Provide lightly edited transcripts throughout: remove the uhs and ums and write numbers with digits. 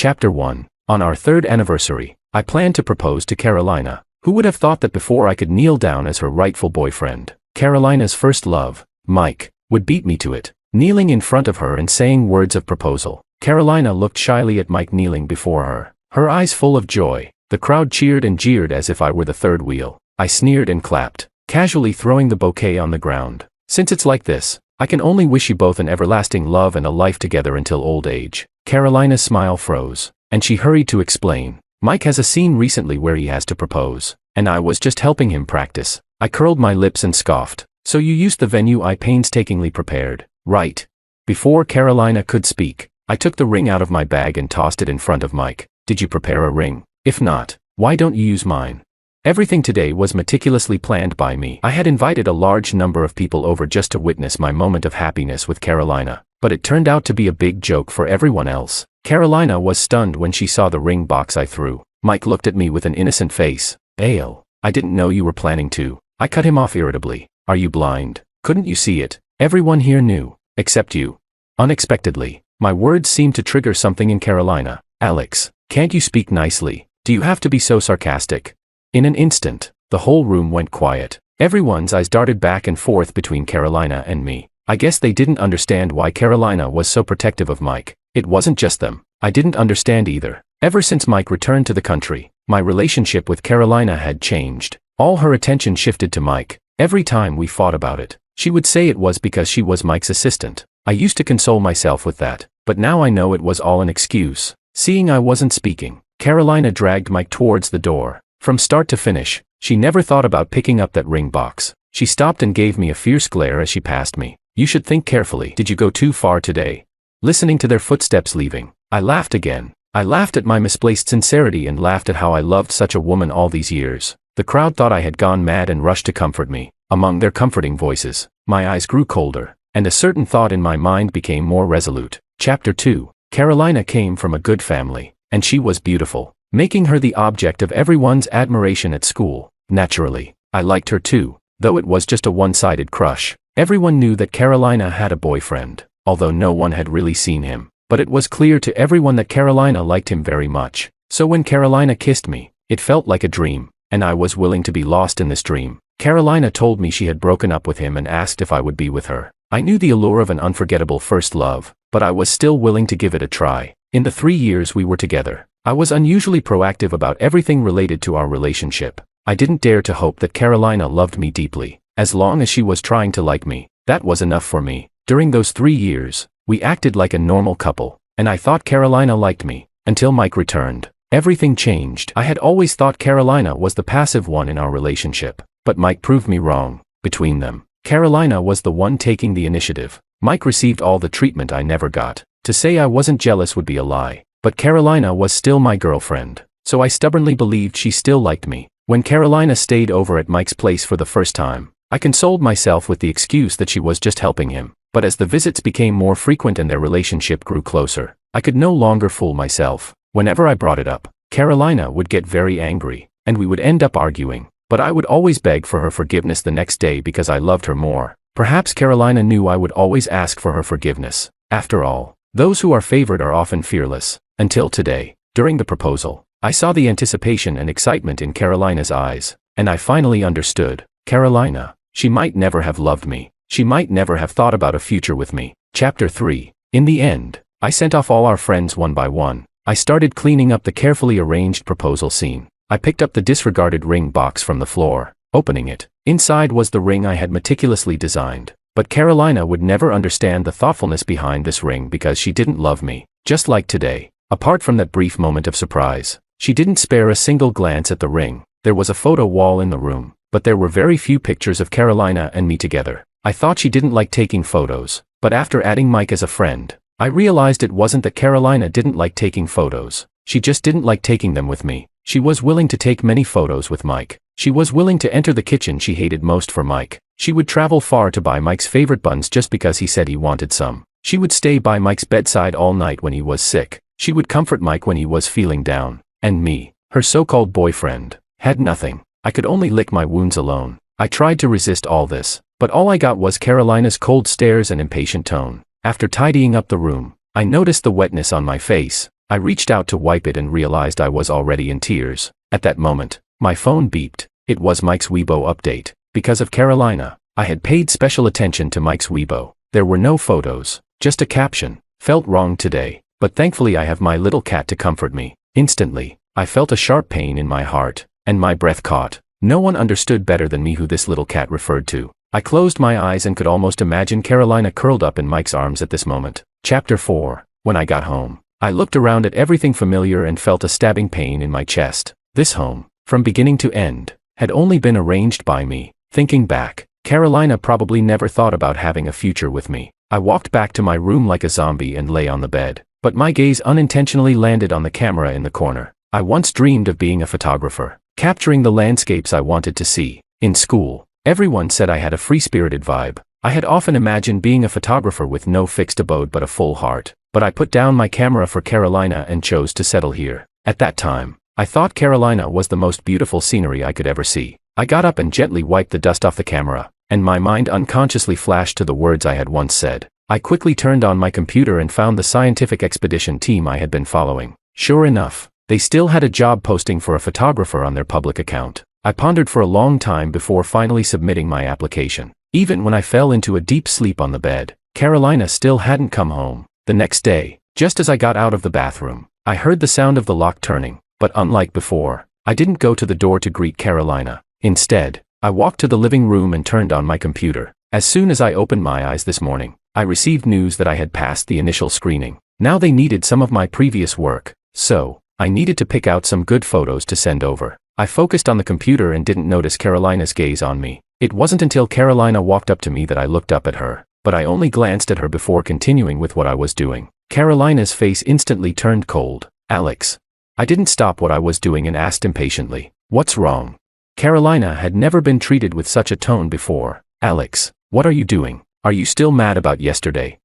Chapter 1. On our third anniversary, I planned to propose to Carolina. Who would have thought that before I could kneel down as her rightful boyfriend, Carolina's first love, Mike, would beat me to it. Kneeling in front of her and saying words of proposal, Carolina looked shyly at Mike kneeling before her, her eyes full of joy. The crowd cheered and jeered as if I were the third wheel. I sneered and clapped, casually throwing the bouquet on the ground. Since it's like this, I can only wish you both an everlasting love and a life together until old age. Carolina's smile froze, and she hurried to explain. Mike has a scene recently where he has to propose, and I was just helping him practice. I curled my lips and scoffed. So you used the venue I painstakingly prepared, right? Before Carolina could speak, I took the ring out of my bag and tossed it in front of Mike. Did you prepare a ring? If not, why don't you use mine? Everything today was meticulously planned by me. I had invited a large number of people over just to witness my moment of happiness with Carolina, but it turned out to be a big joke for everyone else. Carolina was stunned when she saw the ring box I threw. Mike looked at me with an innocent face. Ale, I didn't know you were planning to. I cut him off irritably. Are you blind? Couldn't you see it? Everyone here knew, except you. Unexpectedly, my words seemed to trigger something in Carolina. Alex, can't you speak nicely? Do you have to be so sarcastic? In an instant, the whole room went quiet. Everyone's eyes darted back and forth between Carolina and me. I guess they didn't understand why Carolina was so protective of Mike. It wasn't just them. I didn't understand either. Ever since Mike returned to the country, my relationship with Carolina had changed. All her attention shifted to Mike. Every time we fought about it, she would say it was because she was Mike's assistant. I used to console myself with that, but now I know it was all an excuse. Seeing I wasn't speaking, Carolina dragged Mike towards the door. From start to finish, she never thought about picking up that ring box. She stopped and gave me a fierce glare as she passed me. You should think carefully. Did you go too far today? Listening to their footsteps leaving, I laughed again. I laughed at my misplaced sincerity and laughed at how I loved such a woman all these years. The crowd thought I had gone mad and rushed to comfort me. Among their comforting voices, my eyes grew colder, and a certain thought in my mind became more resolute. Chapter 2. Carolina came from a good family, and she was beautiful, making her the object of everyone's admiration at school. Naturally, I liked her too, though it was just a one-sided crush. Everyone knew that Carolina had a boyfriend, although no one had really seen him. But it was clear to everyone that Carolina liked him very much. So when Carolina kissed me, it felt like a dream, and I was willing to be lost in this dream. Carolina told me she had broken up with him and asked if I would be with her. I knew the allure of an unforgettable first love, but I was still willing to give it a try. In the 3 years we were together, I was unusually proactive about everything related to our relationship. I didn't dare to hope that Carolina loved me deeply. As long as she was trying to like me, that was enough for me. During those 3 years, we acted like a normal couple, and I thought Carolina liked me, until Mike returned. Everything changed. I had always thought Carolina was the passive one in our relationship, but Mike proved me wrong. Between them, Carolina was the one taking the initiative. Mike received all the treatment I never got. To say I wasn't jealous would be a lie, but Carolina was still my girlfriend, so I stubbornly believed she still liked me. When Carolina stayed over at Mike's place for the first time, I consoled myself with the excuse that she was just helping him. But as the visits became more frequent and their relationship grew closer, I could no longer fool myself. Whenever I brought it up, Carolina would get very angry, and we would end up arguing. But I would always beg for her forgiveness the next day because I loved her more. Perhaps Carolina knew I would always ask for her forgiveness. After all, those who are favored are often fearless. Until today, during the proposal, I saw the anticipation and excitement in Carolina's eyes, and I finally understood. Carolina, she might never have loved me. She might never have thought about a future with me. Chapter 3. In the end, I sent off all our friends one by one. I started cleaning up the carefully arranged proposal scene. I picked up the disregarded ring box from the floor, opening it. Inside was the ring I had meticulously designed. But Carolina would never understand the thoughtfulness behind this ring because she didn't love me. Just like today, apart from that brief moment of surprise, she didn't spare a single glance at the ring. There was a photo wall in the room, but there were very few pictures of Carolina and me together. I thought she didn't like taking photos, but after adding Mike as a friend, I realized it wasn't that Carolina didn't like taking photos. She just didn't like taking them with me. She was willing to take many photos with Mike. She was willing to enter the kitchen she hated most for Mike. She would travel far to buy Mike's favorite buns just because he said he wanted some. She would stay by Mike's bedside all night when he was sick. She would comfort Mike when he was feeling down. And me, her so-called boyfriend, had nothing. I could only lick my wounds alone. I tried to resist all this, but all I got was Carolina's cold stares and impatient tone. After tidying up the room, I noticed the wetness on my face. I reached out to wipe it and realized I was already in tears. At that moment, my phone beeped. It was Mike's Weibo update. Because of Carolina, I had paid special attention to Mike's Weibo. There were no photos, just a caption. Felt wrong today, but thankfully I have my little cat to comfort me. Instantly, I felt a sharp pain in my heart, and my breath caught. No one understood better than me who this little cat referred to. I closed my eyes and could almost imagine Carolina curled up in Mike's arms at this moment. Chapter 4. When I got home, I looked around at everything familiar and felt a stabbing pain in my chest. This home, from beginning to end, had only been arranged by me. Thinking back, Carolina probably never thought about having a future with me. I walked back to my room like a zombie and lay on the bed, but my gaze unintentionally landed on the camera in the corner. I once dreamed of being a photographer, capturing the landscapes I wanted to see. In school, everyone said I had a free-spirited vibe. I had often imagined being a photographer with no fixed abode but a full heart, but I put down my camera for Carolina and chose to settle here. At that time, I thought Carolina was the most beautiful scenery I could ever see. I got up and gently wiped the dust off the camera, and my mind unconsciously flashed to the words I had once said. I quickly turned on my computer and found the scientific expedition team I had been following. Sure enough, they still had a job posting for a photographer on their public account. I pondered for a long time before finally submitting my application. Even when I fell into a deep sleep on the bed, Carolina still hadn't come home. The next day, just as I got out of the bathroom, I heard the sound of the lock turning, but unlike before, I didn't go to the door to greet Carolina. Instead, I walked to the living room and turned on my computer. As soon as I opened my eyes this morning, I received news that I had passed the initial screening. Now they needed some of my previous work, so I needed to pick out some good photos to send over. I focused on the computer and didn't notice Carolina's gaze on me. It wasn't until Carolina walked up to me that I looked up at her, but I only glanced at her before continuing with what I was doing. Carolina's face instantly turned cold. Alex. I didn't stop what I was doing and asked impatiently, "What's wrong?" Carolina had never been treated with such a tone before. "Alex, what are you doing? Are you still mad about yesterday?"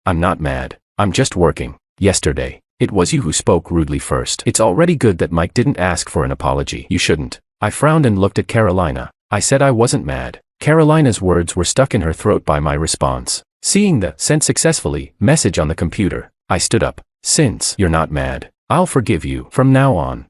I'm not mad. I'm just working. Yesterday, it was you who spoke rudely first. It's already good that Mike didn't ask for an apology. You shouldn't. I frowned and looked at Carolina. I said I wasn't mad. Carolina's words were stuck in her throat by my response. Seeing the "sent successfully" message on the computer, I stood up. "Since you're not mad, I'll forgive you. From now on,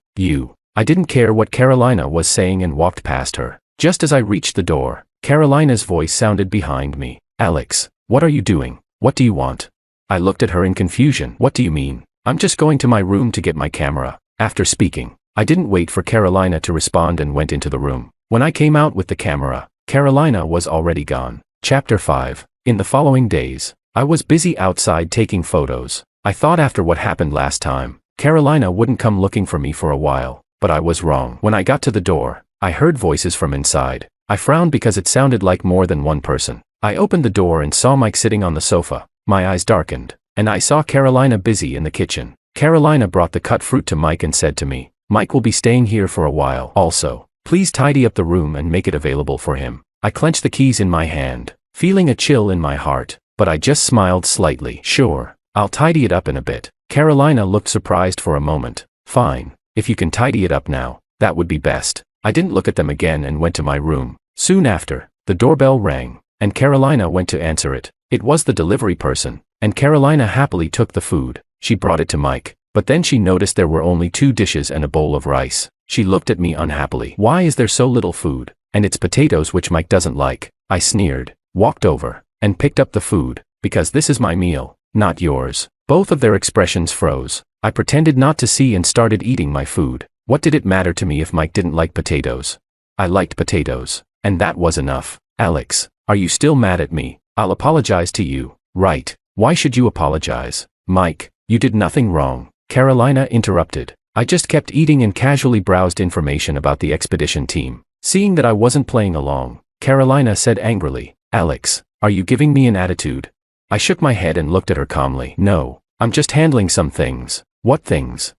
I didn't care what Carolina was saying and walked past her. Just as I reached the door, Carolina's voice sounded behind me. "Alex, what are you doing? What do you want?" I looked at her in confusion. "What do you mean?" "I'm just going to my room to get my camera." After speaking, I didn't wait for Carolina to respond and went into the room. When I came out with the camera, Carolina was already gone. Chapter 5. In the following days, I was busy outside taking photos. I thought after what happened last time, Carolina wouldn't come looking for me for a while. But I was wrong. When I got to the door, I heard voices from inside. I frowned because it sounded like more than one person. I opened the door and saw Mike sitting on the sofa. My eyes darkened, and I saw Carolina busy in the kitchen. Carolina brought the cut fruit to Mike and said to me, "Mike will be staying here for a while. Also, please tidy up the room and make it available for him." I clenched the keys in my hand, feeling a chill in my heart, but I just smiled slightly. "Sure, I'll tidy it up in a bit." Carolina looked surprised for a moment. "Fine. If you can tidy it up now, that would be best." I didn't look at them again and went to my room. Soon after, the doorbell rang, and Carolina went to answer it. It was the delivery person, and Carolina happily took the food. She brought it to Mike, but then she noticed there were only 2 dishes and a bowl of rice. She looked at me unhappily. "Why is there so little food? And it's potatoes which Mike doesn't like." I sneered, walked over, and picked up the food, "Because this is my meal, not yours." Both of their expressions froze. I pretended not to see and started eating my food. What did it matter to me if Mike didn't like potatoes? I liked potatoes, and that was enough. "Alex, are you still mad at me?" "I'll apologize to you." "Right. Why should you apologize?" "Mike, you did nothing wrong." Carolina interrupted. I just kept eating and casually browsed information about the expedition team. Seeing that I wasn't playing along, Carolina said angrily, "Alex, are you giving me an attitude?" I shook my head and looked at her calmly. "No, I'm just handling some things." "What things?"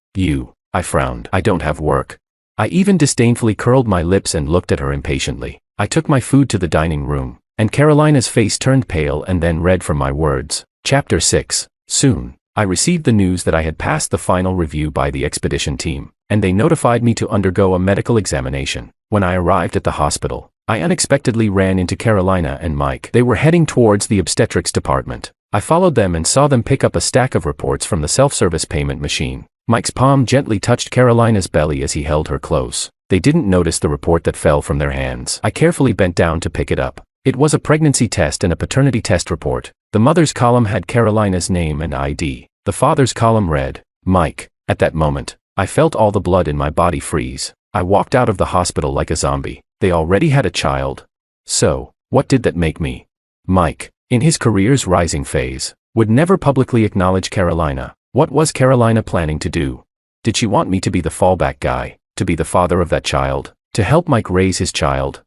I frowned. "I don't have work." I even disdainfully curled my lips and looked at her impatiently. I took my food to the dining room, and Carolina's face turned pale and then red from my words. Chapter 6. Soon, I received the news that I had passed the final review by the expedition team, and they notified me to undergo a medical examination. When I arrived at the hospital, I unexpectedly ran into Carolina and Mike. They were heading towards the obstetrics department. I followed them and saw them pick up a stack of reports from the self-service payment machine. Mike's palm gently touched Carolina's belly as he held her close. They didn't notice the report that fell from their hands. I carefully bent down to pick it up. It was a pregnancy test and a paternity test report. The mother's column had Carolina's name and ID. The father's column read, Mike. At that moment, I felt all the blood in my body freeze. I walked out of the hospital like a zombie. They already had a child. So, what did that make me? Mike, in his career's rising phase, would never publicly acknowledge Carolina. What was Carolina planning to do? Did she want me to be the fallback guy, to be the father of that child, to help Mike raise his child?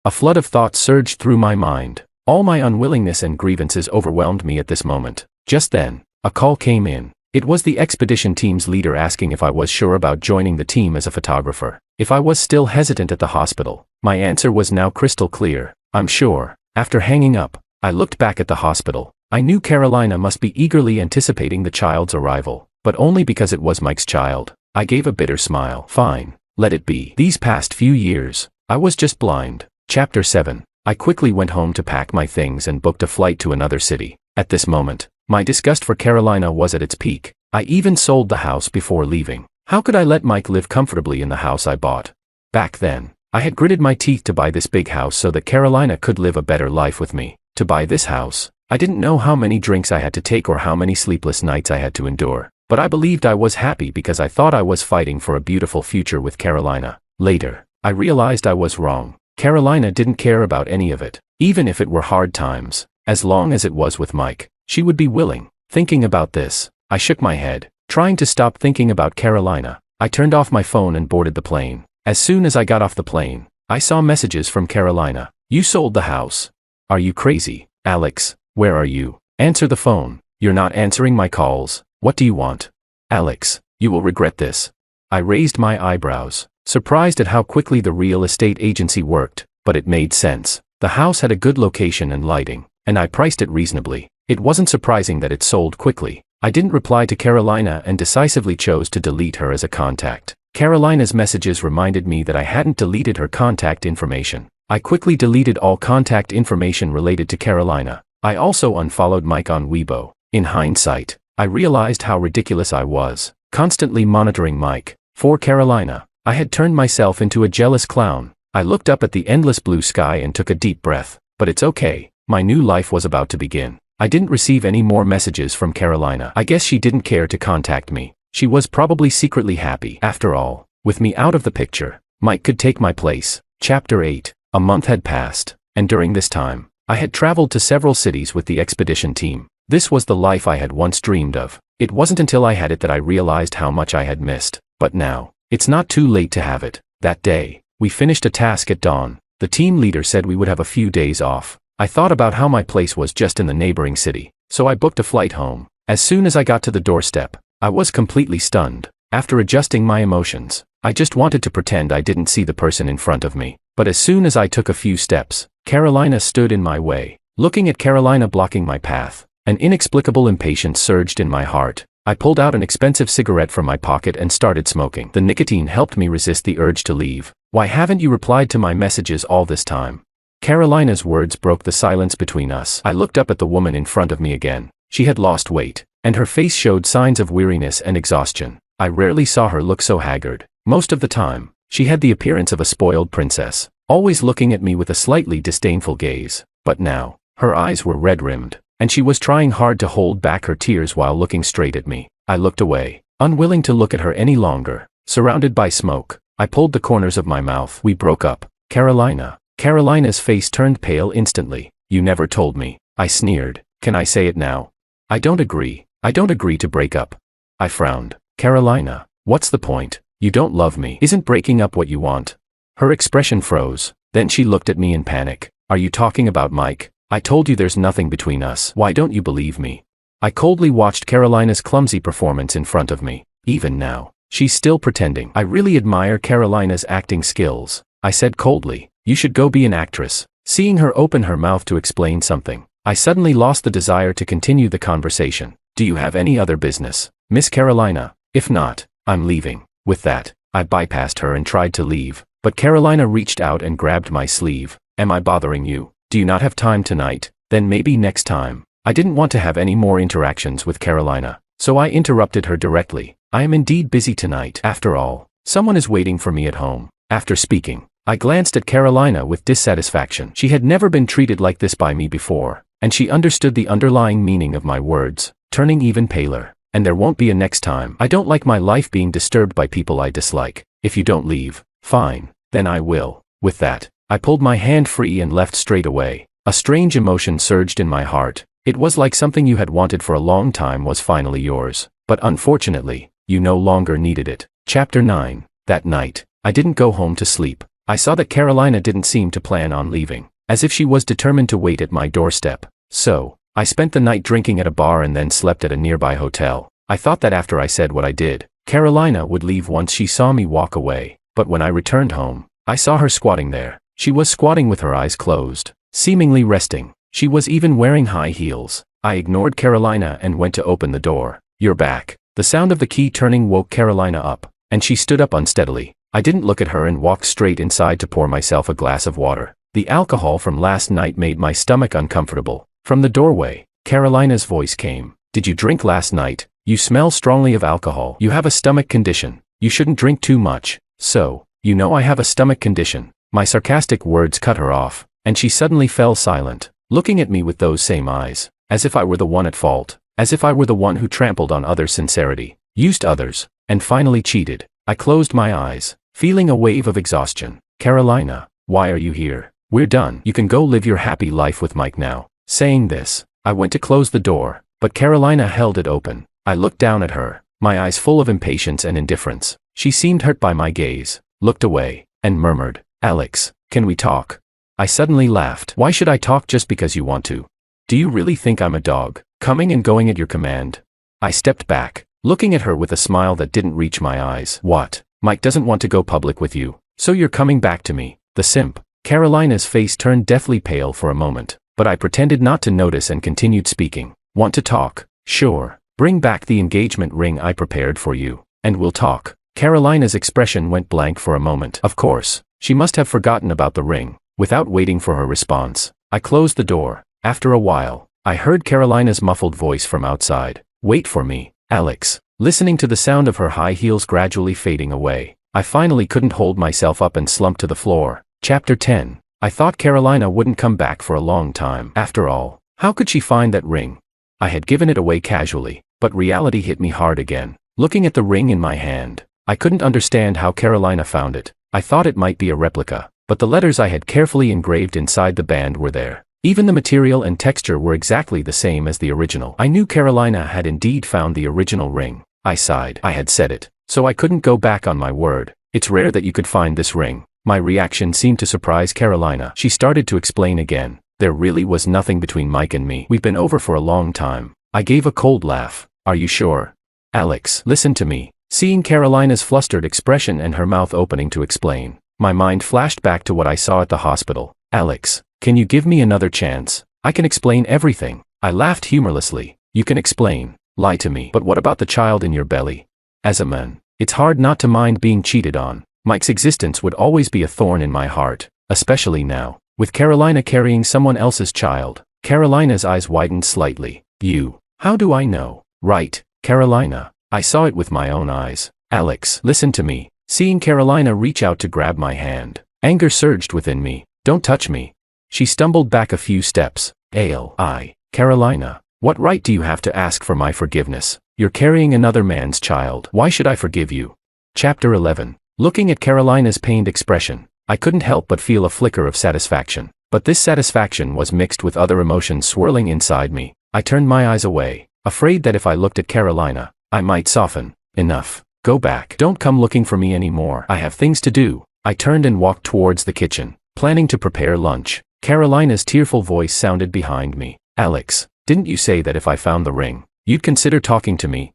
A flood of thoughts surged through my mind. All my unwillingness and grievances overwhelmed me at this moment. Just then, a call came in. It was the expedition team's leader asking if I was sure about joining the team as a photographer. If I was still hesitant at the hospital, my answer was now crystal clear. I'm sure. After hanging up, I looked back at the hospital. I knew Carolina must be eagerly anticipating the child's arrival, but only because it was Mike's child. I gave a bitter smile. Fine, let it be. These past few years, I was just blind. Chapter 7. I quickly went home to pack my things and booked a flight to another city. At this moment, my disgust for Carolina was at its peak. I even sold the house before leaving. How could I let Mike live comfortably in the house I bought? Back then, I had gritted my teeth to buy this big house so that Carolina could live a better life with me. To buy this house, I didn't know how many drinks I had to take or how many sleepless nights I had to endure, but I believed I was happy because I thought I was fighting for a beautiful future with Carolina. Later, I realized I was wrong. Carolina didn't care about any of it, even if it were hard times. As long as it was with Mike, she would be willing. Thinking about this, I shook my head, trying to stop thinking about Carolina. I turned off my phone and boarded the plane. As soon as I got off the plane, I saw messages from Carolina. You sold the house. Are you crazy? Alex, where are you? Answer the phone. You're not answering my calls. What do you want? Alex, you will regret this. I raised my eyebrows, surprised at how quickly the real estate agency worked, but it made sense. The house had a good location and lighting, and I priced it reasonably. It wasn't surprising that it sold quickly. I didn't reply to Carolina and decisively chose to delete her as a contact. Carolina's messages reminded me that I hadn't deleted her contact information. I quickly deleted all contact information related to Carolina. I also unfollowed Mike on Weibo. In hindsight, I realized how ridiculous I was, constantly monitoring Mike. For Carolina, I had turned myself into a jealous clown. I looked up at the endless blue sky and took a deep breath. But it's okay, my new life was about to begin. I didn't receive any more messages from Carolina. I guess she didn't care to contact me. She was probably secretly happy. After all, with me out of the picture, Mike could take my place. Chapter 8. A month had passed, and during this time, I had traveled to several cities with the expedition team. This was the life I had once dreamed of. It wasn't until I had it that I realized how much I had missed. But now, it's not too late to have it. That day, we finished a task at dawn. The team leader said we would have a few days off. I thought about how my place was just in the neighboring city, so I booked a flight home. As soon as I got to the doorstep, I was completely stunned. After adjusting my emotions, I just wanted to pretend I didn't see the person in front of me. But as soon as I took a few steps, Carolina stood in my way. Looking at Carolina blocking my path, an inexplicable impatience surged in my heart. I pulled out an expensive cigarette from my pocket and started smoking. The nicotine helped me resist the urge to leave. Why haven't you replied to my messages all this time? Carolina's words broke the silence between us. I looked up at the woman in front of me again. She had lost weight, and her face showed signs of weariness and exhaustion. I rarely saw her look so haggard. Most of the time, she had the appearance of a spoiled princess, always looking at me with a slightly disdainful gaze. But now, her eyes were red-rimmed, and she was trying hard to hold back her tears while looking straight at me. I looked away, unwilling to look at her any longer. Surrounded by smoke, I pulled the corners of my mouth. We broke up. Carolina. Carolina's face turned pale instantly. You never told me. I sneered. Can I say it now? I don't agree. I don't agree to break up. I frowned. Carolina, what's the point? You don't love me. Isn't breaking up what you want? Her expression froze. Then she looked at me in panic. Are you talking about Mike? I told you there's nothing between us. Why don't you believe me? I coldly watched Carolina's clumsy performance in front of me. Even now, she's still pretending. I really admire Carolina's acting skills. I said coldly. You should go be an actress. Seeing her open her mouth to explain something, I suddenly lost the desire to continue the conversation. Do you have any other business, Miss Carolina? If not, I'm leaving. With that, I bypassed her and tried to leave, but Carolina reached out and grabbed my sleeve. Am I bothering you? Do you not have time tonight? Then maybe next time. I didn't want to have any more interactions with Carolina, so I interrupted her directly. I am indeed busy tonight. After all, someone is waiting for me at home. After speaking, I glanced at Carolina with dissatisfaction. She had never been treated like this by me before, and she understood the underlying meaning of my words, turning even paler. And there won't be a next time. I don't like my life being disturbed by people I dislike. If you don't leave, fine, then I will. With that, I pulled my hand free and left straight away. A strange emotion surged in my heart. It was like something you had wanted for a long time was finally yours. But unfortunately, you no longer needed it. Chapter 9. That night, I didn't go home to sleep. I saw that Carolina didn't seem to plan on leaving, as if she was determined to wait at my doorstep. So, I spent the night drinking at a bar and then slept at a nearby hotel. I thought that after I said what I did, Carolina would leave once she saw me walk away. But when I returned home, I saw her squatting there. She was squatting with her eyes closed, seemingly resting. She was even wearing high heels. I ignored Carolina and went to open the door. "You're back." The sound of the key turning woke Carolina up, and she stood up unsteadily. I didn't look at her and walked straight inside to pour myself a glass of water. The alcohol from last night made my stomach uncomfortable. From the doorway, Carolina's voice came. "Did you drink last night? You smell strongly of alcohol. You have a stomach condition. You shouldn't drink too much." "So, you know I have a stomach condition." My sarcastic words cut her off, and she suddenly fell silent, looking at me with those same eyes, as if I were the one at fault, as if I were the one who trampled on others' sincerity, used others, and finally cheated. I closed my eyes, feeling a wave of exhaustion. "Carolina, why are you here? We're done. You can go live your happy life with Mike now." Saying this, I went to close the door, but Carolina held it open. I looked down at her, my eyes full of impatience and indifference. She seemed hurt by my gaze, looked away, and murmured, "Alex, can we talk?" I suddenly laughed. "Why should I talk just because you want to? Do you really think I'm a dog, coming and going at your command?" I stepped back, looking at her with a smile that didn't reach my eyes. "What? Mike doesn't want to go public with you, so you're coming back to me, the simp?" Carolina's face turned deathly pale for a moment, but I pretended not to notice and continued speaking. "Want to talk? Sure. Bring back the engagement ring I prepared for you, and we'll talk." Carolina's expression went blank for a moment. Of course, she must have forgotten about the ring. Without waiting for her response, I closed the door. After a while, I heard Carolina's muffled voice from outside. "Wait for me, Alex." Listening to the sound of her high heels gradually fading away, I finally couldn't hold myself up and slumped to the floor. Chapter 10. I thought Carolina wouldn't come back for a long time. After all, how could she find that ring? I had given it away casually, but reality hit me hard again. Looking at the ring in my hand, I couldn't understand how Carolina found it. I thought it might be a replica, but the letters I had carefully engraved inside the band were there. Even the material and texture were exactly the same as the original. I knew Carolina had indeed found the original ring. I sighed. I had said it, so I couldn't go back on my word. "It's rare that you could find this ring." My reaction seemed to surprise Carolina. She started to explain again. "There really was nothing between Mike and me. We've been over for a long time." I gave a cold laugh. "Are you sure?" "Alex, listen to me." Seeing Carolina's flustered expression and her mouth opening to explain, my mind flashed back to what I saw at the hospital. "Alex, can you give me another chance? I can explain everything." I laughed humorlessly. "You can explain, lie to me, but what about the child in your belly?" As a man, it's hard not to mind being cheated on. Mike's existence would always be a thorn in my heart, especially now, with Carolina carrying someone else's child. Carolina's eyes widened slightly. "You? How do I know?" "Right, Carolina. I saw it with my own eyes." "Alex, listen to me." Seeing Carolina reach out to grab my hand, anger surged within me. "Don't touch me." She stumbled back a few steps. Carolina, what right do you have to ask for my forgiveness? You're carrying another man's child. Why should I forgive you? Chapter 11. Looking at Carolina's pained expression, I couldn't help but feel a flicker of satisfaction. But this satisfaction was mixed with other emotions swirling inside me. I turned my eyes away, afraid that if I looked at Carolina, I might soften. "Enough. Go back. Don't come looking for me anymore. I have things to do." I turned and walked towards the kitchen, planning to prepare lunch. Carolina's tearful voice sounded behind me. "Alex, didn't you say that if I found the ring, you'd consider talking to me?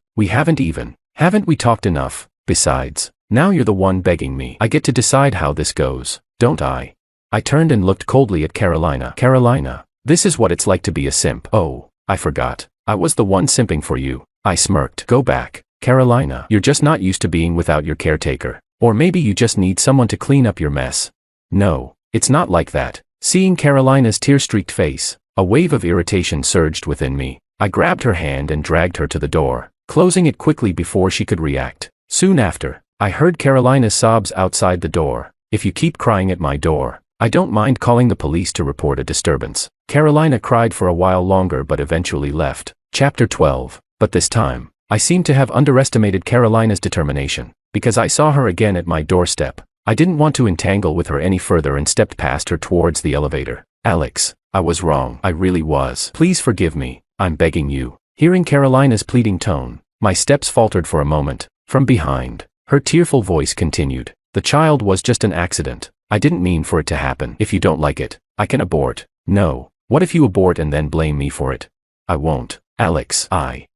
Haven't we talked enough? Besides, now you're the one begging me. I get to decide how this goes, don't I?" I turned and looked coldly at Carolina. "Carolina, this is what it's like to be a simp." "Oh, I forgot. I was the one simping for you." I smirked. "Go back, Carolina. You're just not used to being without your caretaker. Or maybe you just need someone to clean up your mess." "No, it's not like that." Seeing Carolina's tear-streaked face, A wave of irritation surged within me. I grabbed her hand and dragged her to the door, closing it quickly before she could react. Soon after, I heard Carolina's sobs outside the door. "If you keep crying at my door, I don't mind calling the police to report a disturbance." Carolina cried for a while longer but eventually left. Chapter 12. But this time, I seemed to have underestimated Carolina's determination, because I saw her again at my doorstep. I didn't want to entangle with her any further and stepped past her towards the elevator. "Alex, I was wrong. I really was. Please forgive me. I'm begging you." Hearing Carolina's pleading tone, my steps faltered for a moment. From behind, her tearful voice continued. "The child was just an accident. I didn't mean for it to happen. If you don't like it, I can abort." "No. What if you abort and then blame me for it?" "I won't, Alex."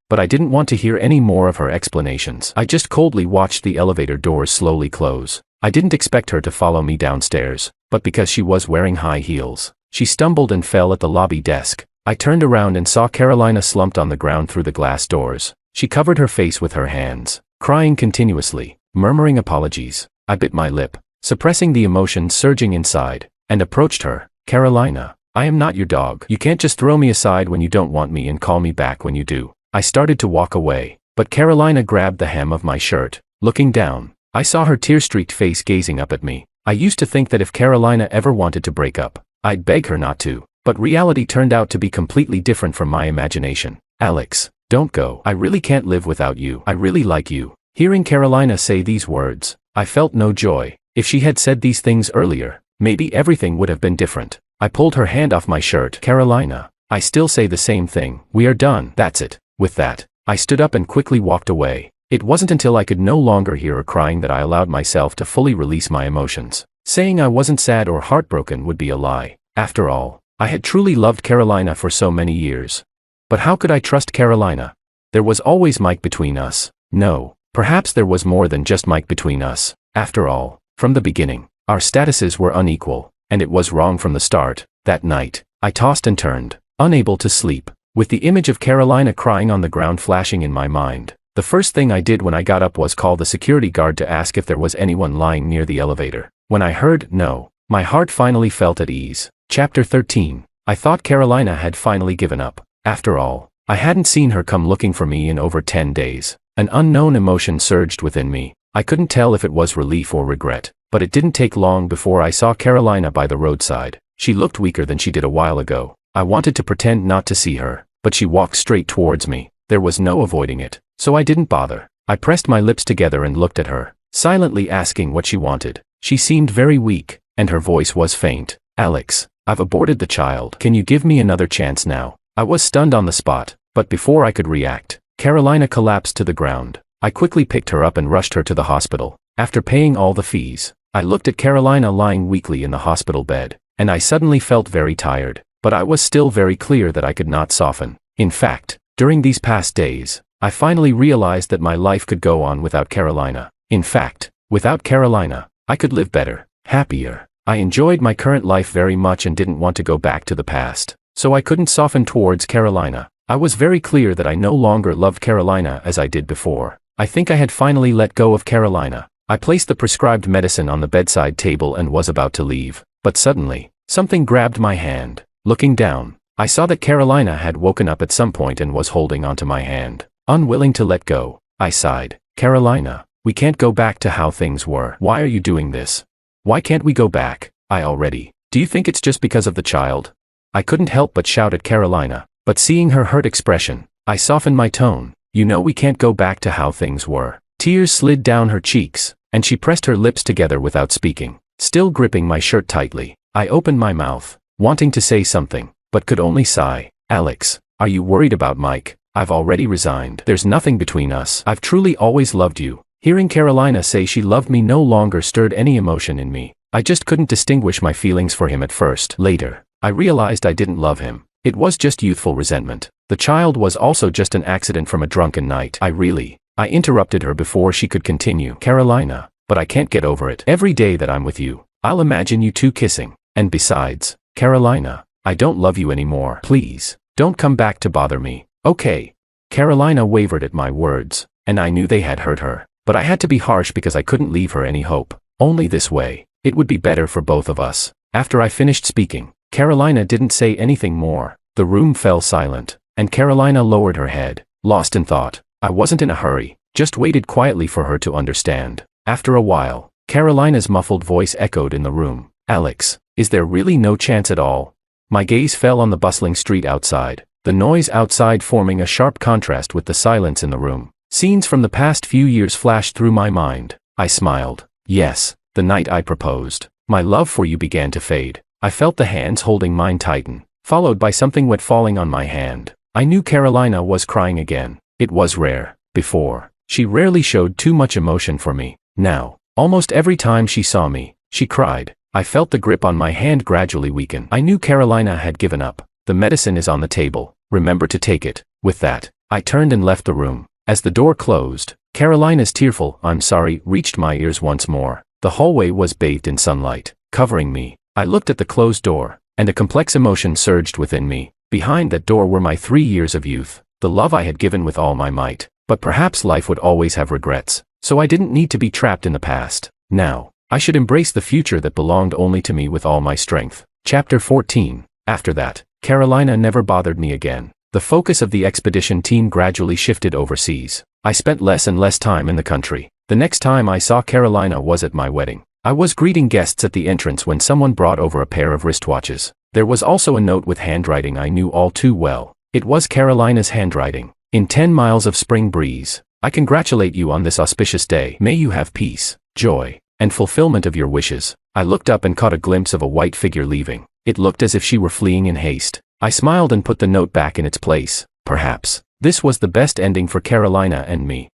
But I didn't want to hear any more of her explanations. I just coldly watched the elevator doors slowly close. I didn't expect her to follow me downstairs, but because she was wearing high heels, she stumbled and fell at the lobby desk. I turned around and saw Carolina slumped on the ground through the glass doors. She covered her face with her hands, crying continuously, murmuring apologies. I bit my lip, suppressing the emotion surging inside, and approached her. "Carolina, I am not your dog. You can't just throw me aside when you don't want me and call me back when you do." I started to walk away, but Carolina grabbed the hem of my shirt. Looking down, I saw her tear-streaked face gazing up at me. I used to think that if Carolina ever wanted to break up, I'd beg her not to, but reality turned out to be completely different from my imagination. "Alex, don't go. I really can't live without you. I really like you." Hearing Carolina say these words, I felt no joy. If she had said these things earlier, maybe everything would have been different. I pulled her hand off my shirt. "Carolina, I still say the same thing. We are done. That's it." With that, I stood up and quickly walked away. It wasn't until I could no longer hear her crying that I allowed myself to fully release my emotions. Saying I wasn't sad or heartbroken would be a lie. After all, I had truly loved Carolina for so many years. But how could I trust Carolina? There was always Mike between us. No, perhaps there was more than just Mike between us. After all, from the beginning, our statuses were unequal, and it was wrong from the start. That night, I tossed and turned, unable to sleep, with the image of Carolina crying on the ground flashing in my mind. The first thing I did when I got up was call the security guard to ask if there was anyone lying near the elevator. When I heard no, my heart finally felt at ease. Chapter 13. I thought Carolina had finally given up. After all, I hadn't seen her come looking for me in over 10 days. An unknown emotion surged within me. I couldn't tell if it was relief or regret, but it didn't take long before I saw Carolina by the roadside. She looked weaker than she did a while ago. I wanted to pretend not to see her, but she walked straight towards me. There was no avoiding it, so I didn't bother. I pressed my lips together and looked at her, silently asking what she wanted. She seemed very weak, and her voice was faint. "Alex, I've aborted the child. Can you give me another chance now?" I was stunned on the spot, but before I could react, Carolina collapsed to the ground. I quickly picked her up and rushed her to the hospital. After paying all the fees, I looked at Carolina lying weakly in the hospital bed, and I suddenly felt very tired. But I was still very clear that I could not soften. In fact, during these past days, I finally realized that my life could go on without Carolina. In fact, without Carolina, I could live better, happier. I enjoyed my current life very much and didn't want to go back to the past, so I couldn't soften towards Carolina. I was very clear that I no longer loved Carolina as I did before. I think I had finally let go of Carolina. I placed the prescribed medicine on the bedside table and was about to leave, but suddenly, something grabbed my hand. Looking down, I saw that Carolina had woken up at some point and was holding onto my hand. Unwilling to let go, I sighed. "Carolina, we can't go back to how things were. Why are you doing this? Why can't we go back?" Do you think it's just because of the child?" I couldn't help but shout at Carolina, but seeing her hurt expression, I softened my tone. "You know we can't go back to how things were." Tears slid down her cheeks, and she pressed her lips together without speaking. Still gripping my shirt tightly, I opened my mouth, wanting to say something, but could only sigh. "Alex, are you worried about Mike? I've already resigned. There's nothing between us. I've truly always loved you." Hearing Carolina say she loved me no longer stirred any emotion in me. I just couldn't distinguish my feelings for him at first. Later, I realized I didn't love him. It was just youthful resentment. The child was also just an accident from a drunken night. I interrupted her before she could continue. "Carolina, but I can't get over it. Every day that I'm with you, I'll imagine you two kissing. And besides, Carolina, I don't love you anymore. Please, don't come back to bother me, okay?" Carolina wavered at my words, and I knew they had hurt her. But I had to be harsh because I couldn't leave her any hope. Only this way, it would be better for both of us. After I finished speaking, Carolina didn't say anything more. The room fell silent, and Carolina lowered her head, lost in thought. I wasn't in a hurry, just waited quietly for her to understand. After a while, Carolina's muffled voice echoed in the room. Alex, is there really no chance at all? My gaze fell on the bustling street outside, the noise outside forming a sharp contrast with the silence in the room. Scenes from the past few years flashed through my mind. I smiled. Yes, the night I proposed, my love for you began to fade. I felt the hands holding mine tighten, followed by something wet falling on my hand. I knew Carolina was crying again. It was rare. Before, she rarely showed too much emotion for me. Now, almost every time she saw me, she cried. I felt the grip on my hand gradually weaken. I knew Carolina had given up. The medicine is on the table. Remember to take it. With that, I turned and left the room. As the door closed, Carolina's tearful "I'm sorry" reached my ears once more. The hallway was bathed in sunlight, covering me. I looked at the closed door, and a complex emotion surged within me. Behind that door were my 3 years of youth, the love I had given with all my might. But perhaps life would always have regrets, so I didn't need to be trapped in the past. Now, I should embrace the future that belonged only to me with all my strength. Chapter 14. After that, Carolina never bothered me again. The focus of the expedition team gradually shifted overseas. I spent less and less time in the country. The next time I saw Carolina was at my wedding. I was greeting guests at the entrance when someone brought over a pair of wristwatches. There was also a note with handwriting I knew all too well. It was Carolina's handwriting. In 10 miles of spring breeze, I congratulate you on this auspicious day. May you have peace, joy, and fulfillment of your wishes. I looked up and caught a glimpse of a white figure leaving. It looked as if she were fleeing in haste. I smiled and put the note back in its place. Perhaps this was the best ending for Carolina and me.